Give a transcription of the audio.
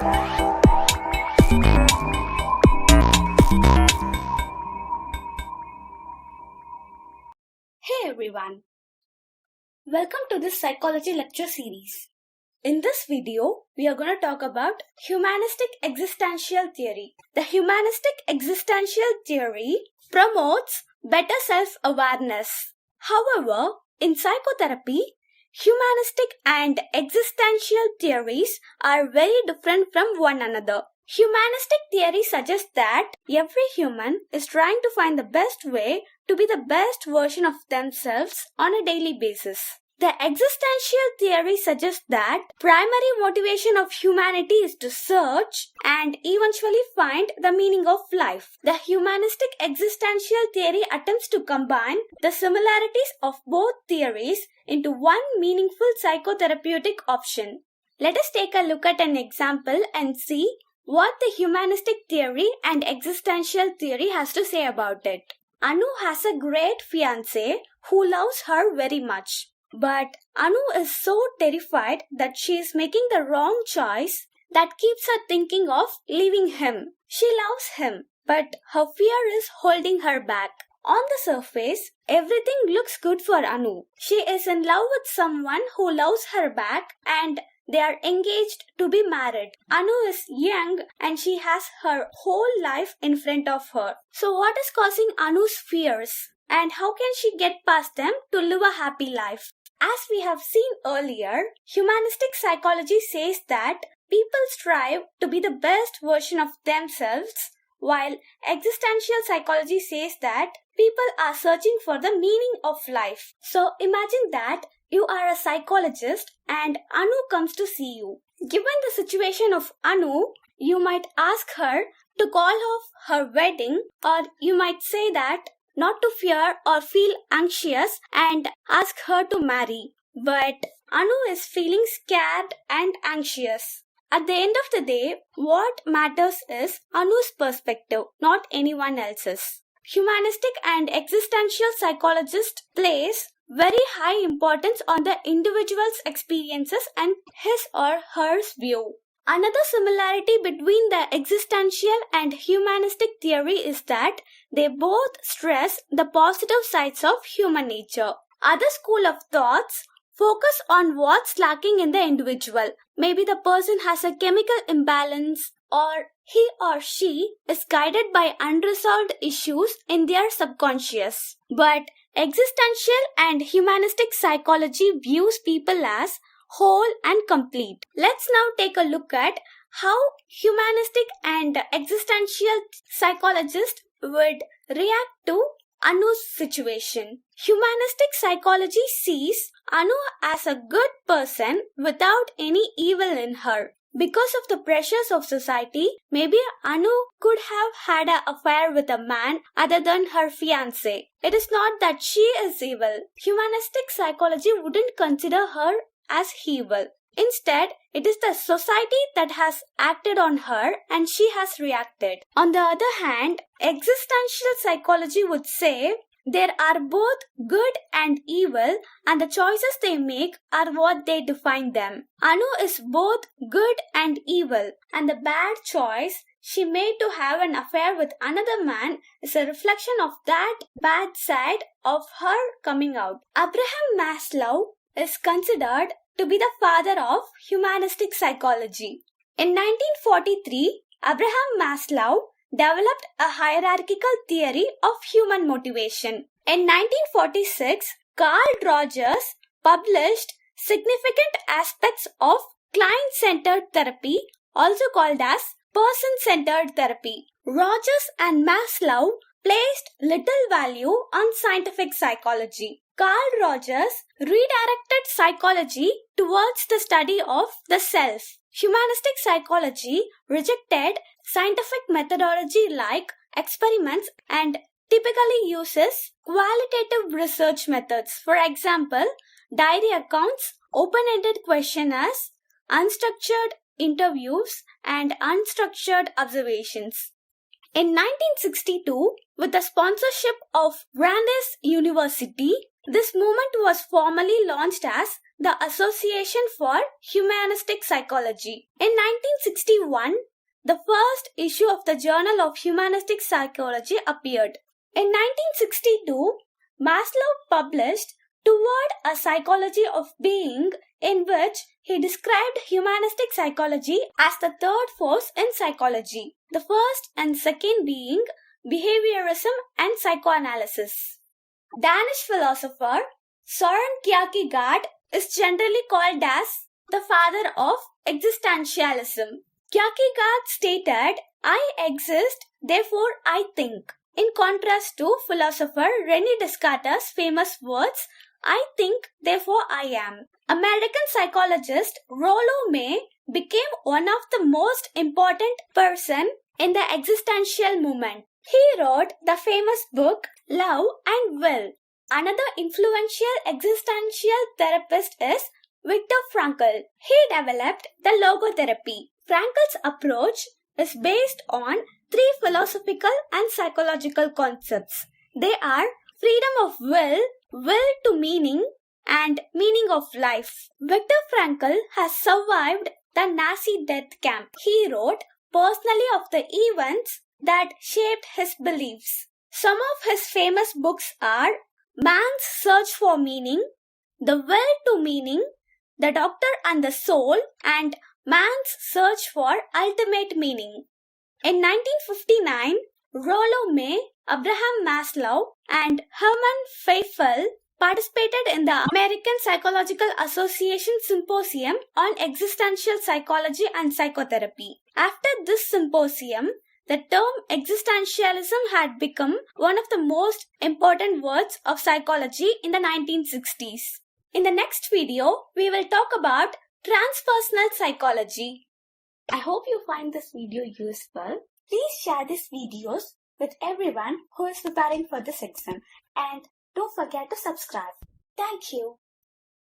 Hey everyone, welcome to this psychology lecture series. In this video, we are going to talk about humanistic existential theory. The humanistic existential theory promotes better self-awareness. However, in psychotherapy, humanistic and existential theories are very different from one another. Humanistic theory suggests that every human is trying to find the best way to be the best version of themselves on a daily basis. The existential theory suggests that primary motivation of humanity is to search and eventually find the meaning of life. The humanistic existential theory attempts to combine the similarities of both theories into one meaningful psychotherapeutic option. Let us take a look at an example and see what the humanistic theory and existential theory has to say about it. Anu has a great fiancé who loves her very much. But Anu is so terrified that she is making the wrong choice that keeps her thinking of leaving him. She loves him, but her fear is holding her back. On the surface, everything looks good for Anu. She is in love with someone who loves her back and they are engaged to be married. Anu is young and she has her whole life in front of her. So what is causing Anu's fears? And how can she get past them to live a happy life? As we have seen earlier, humanistic psychology says that people strive to be the best version of themselves, while existential psychology says that people are searching for the meaning of life. So imagine that you are a psychologist and Anu comes to see you. Given the situation of Anu, you might ask her to call off her wedding, or you might say that not to fear or feel anxious and ask her to marry. But Anu is feeling scared and anxious. At the end of the day, what matters is Anu's perspective, not anyone else's. Humanistic and existential psychologists place very high importance on the individual's experiences and his or her view. Another similarity between the existential and humanistic theory is that they both stress the positive sides of human nature. Other school of thoughts focus on what's lacking in the individual. Maybe the person has a chemical imbalance, or he or she is guided by unresolved issues in their subconscious. But existential and humanistic psychology views people as whole and complete. Let's now take a look at how humanistic and existential psychologists would react to Anu's situation. Humanistic psychology sees Anu as a good person without any evil in her. Because of the pressures of society, maybe Anu could have had an affair with a man other than her fiancé. It is not that she is evil. Humanistic psychology wouldn't consider her as evil. Instead, it is the society that has acted on her and she has reacted. On the other hand, existential psychology would say there are both good and evil and the choices they make are what they define them. Anu is both good and evil, and the bad choice she made to have an affair with another man is a reflection of that bad side of her coming out. Abraham Maslow is considered to be the father of humanistic psychology. In 1943, Abraham Maslow developed a hierarchical theory of human motivation. In 1946, Carl Rogers published Significant Aspects of Client-Centered Therapy, also called as Person-Centered Therapy. Rogers and Maslow placed little value on scientific psychology. Carl Rogers redirected psychology towards the study of the self. Humanistic psychology rejected scientific methodology like experiments and typically uses qualitative research methods. For example, diary accounts, open-ended questionnaires, unstructured interviews, and unstructured observations. In 1962, with the sponsorship of Brandeis University, This movement was formally launched as the Association for Humanistic Psychology. In 1961, the first issue of the Journal of Humanistic Psychology appeared. In 1962, Maslow published Toward a Psychology of Being, in which he described humanistic psychology as the third force in psychology, the first and second being behaviorism and psychoanalysis. Danish philosopher Søren Kierkegaard is generally called as the father of existentialism. Kierkegaard stated, "I exist, therefore I think," in contrast to philosopher René Descartes' famous words, "I think, therefore I am." American psychologist Rollo May became one of the most important person in the existential movement. He wrote the famous book Love and Will. Another influential existential therapist is Viktor Frankl. He developed the logotherapy. Frankl's approach is based on three philosophical and psychological concepts. They are freedom of will, will to meaning, and meaning of life. Viktor Frankl has survived the Nazi death camp. He wrote personally of the events that shaped his beliefs. Some of his famous books are Man's Search for Meaning, The Will to Meaning, The Doctor and the Soul, and Man's Search for Ultimate Meaning. In 1959, Rollo May, Abraham Maslow, and Hermann Pfeiffer participated in the American Psychological Association Symposium on Existential Psychology and Psychotherapy. After this symposium, the term existentialism had become one of the most important words of psychology in the 1960s. In the next video, we will talk about transpersonal psychology. I hope you find this video useful. Please share these videos with everyone who is preparing for this exam, and don't forget to subscribe. Thank you.